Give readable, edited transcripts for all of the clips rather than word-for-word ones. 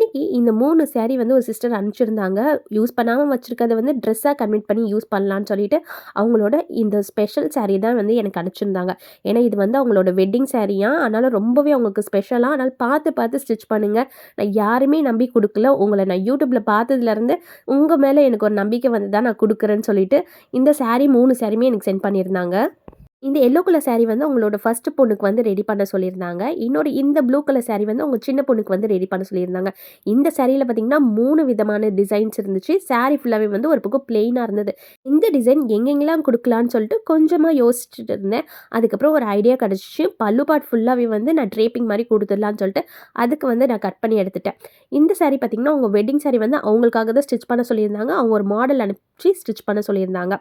அன்னைக்கு இந்த 3 சாரி வந்து ஒரு சிஸ்டர் அனுப்பிச்சிருந்தாங்க. யூஸ் பண்ணாம வச்சிருக்கத வந்து ட்ரெஸ்ஸா கன்வெர்ட் பண்ணி யூஸ் பண்ணலான்னு சொல்லிட்டு, அவங்களோட இந்த ஸ்பெஷல் சாரி தான் வந்து எனக்கு அனுப்பிச்சிருந்தாங்க. ஏன்னா இது வந்து அவங்களோட வெட்டிங் சாரியாம். அதனால ரொம்பவே அவங்களுக்கு ஸ்பெஷலா, அதனால பார்த்து பார்த்து ஸ்டிச் பண்ணுங்க. நான் யாருமே நம்பி குடுக்கல. உங்கள நான் YouTubeல பார்த்ததுலருந்து உங்க மேல எனக்கு ஒரு நம்பிக்கை வந்து தான் நான் குடுக்குறேன்னு சொல்லிட்டு, இந்த சாரி 3 சாரியுமே எனக்கு சென்ட் பண்ணியிருந்தாங்க. இந்த எல்லோ கலர் சாரி வந்து அவங்களோட ஃபர்ஸ்ட் பொண்ணுக்கு வந்து ரெடி பண்ண சொல்லியிருந்தாங்க. இன்னொரு இந்த ப்ளூ கலர் சாரி வந்து அவங்க சின்ன பொண்ணுக்கு வந்து ரெடி பண்ண சொல்லியிருந்தாங்க. இந்த சாரியில பார்த்தீங்கன்னா 3 விதமான டிசைன்ஸ் இருந்துச்சு. சாரி ஃபுல்லாவே வந்து ஒரு பக்கம் பிளெயினா இருந்தது. இந்த டிசைன் எங்கெங்கலாம் குடுக்கலான்னு சொல்லிட்டு கொஞ்சமா யோசிச்சுட்டு இருந்தேன். அதுக்கப்புறம் ஒரு ஐடியா கிடைச்சுச்சு. பல்லு பார்ட் ஃபுல்லாவே வந்து நான் ட்ரேப்பிங் மாரி குடுத்துடலான்னு சொல்லிட்டு, அதுக்கு வந்து நான் கட் பண்ணி எடுத்துட்டேன். இந்த சாரி பார்த்தீங்கன்னா, அவங்க வெட்டிங் சாரி வந்து அவங்களுக்காக தான் ஸ்டிச் பண்ண சொல்லியிருந்தாங்க. அவங்க ஒரு மாடல் அனுப்பிச்சு ஸ்டிச் பண்ண சொல்லியிருந்தாங்க.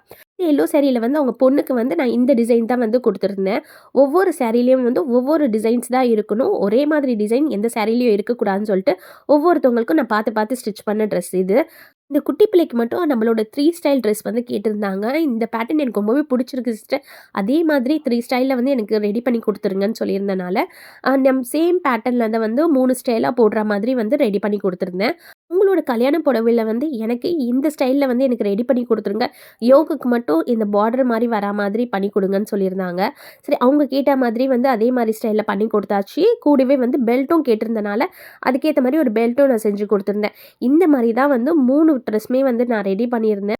எல்லோ சாரியில வந்து அவங்க பொண்ணுக்கு வந்து நான் இந்த டிசைன் தான் வந்து குடுத்துருந்தேன். ஒவ்வொரு சாரிலயும் வந்து ஒவ்வொரு டிசைன்ஸ் தான் இருக்கணும். ஒரே மாதிரி டிசைன் எந்த சாரிலயும் இருக்கக்கூடாதுன்னு சொல்லிட்டு, ஒவ்வொருத்தவங்களுக்கும் நான் பார்த்து பார்த்து ஸ்டிச் பண்ண ட்ரெஸ் இது. இந்த குட்டி பிள்ளைக்கு மட்டும் நம்மளோட 3 ஸ்டைல் ட்ரெஸ் வந்து கேட்டிருந்தாங்க. இந்த பேட்டர்ன் எனக்கு ரொம்பவே புடிச்சிருக்கு சிஸ்டர். அதே மாதிரி 3 ஸ்டைல்ல வந்து எனக்கு ரெடி பண்ணி குடுத்துருங்கன்னு சொல்லியிருந்தனால, சேம் பேட்டர்ன்ல தான் வந்து 3 ஸ்டைலா போடுற மாதிரி வந்து ரெடி பண்ணி குடுத்துருந்தேன். உங்களோட கல்யாண புடவையில வந்து எனக்கு இந்த ஸ்டைல்ல வந்து எனக்கு ரெடி பண்ணி குடுத்துருங்க. யோகுக்கு மட்டும் இந்த பார்டர் மாரி வரா மாதிரி பண்ணி குடுங்கன்னு சொல்லியிருந்தாங்க. சரி அவங்க கேட்ட மாதிரி வந்து அதே மாரி ஸ்டைல்ல பண்ணி குடுத்தாச்சு. கூடவே வந்து பெல்ட்டும் கேட்டிருந்தனால, அதுக்கேத்த மாரி ஒரு பெல்ட்டும் நான் செஞ்சு குடுத்துருந்தேன். இந்த மாரி தான் வந்து 3 ட்ரெஸ்மே வந்து நான் ரெடி பண்ணியிருந்தேன்.